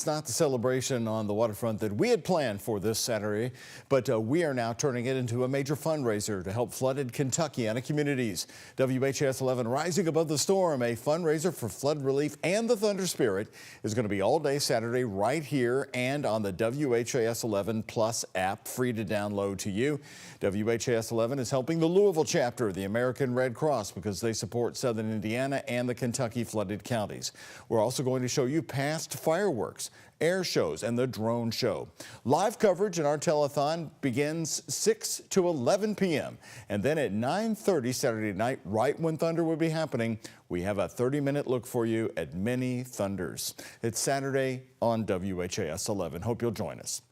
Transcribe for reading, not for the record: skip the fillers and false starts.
It's not the celebration on the waterfront that we had planned for this Saturday, but we are now turning it into a major fundraiser to help flooded Kentuckiana communities. WHAS11 Rising Above the Storm, a fundraiser for flood relief and the Thunder Spirit, is going to be all day Saturday right here and on the WHAS11 Plus app, free to download to you. WHAS11 is helping the Louisville chapter of the American Red Cross because they support southern Indiana and the Kentucky flooded counties. We're also going to show you past fireworks, air shows, and the drone show. Live coverage in our telethon begins 6 to 11 p.m. And then at 9:30 Saturday night, right when Thunder will be happening, we have a 30-minute look for you at many thunders. It's Saturday on WHAS 11. Hope you'll join us.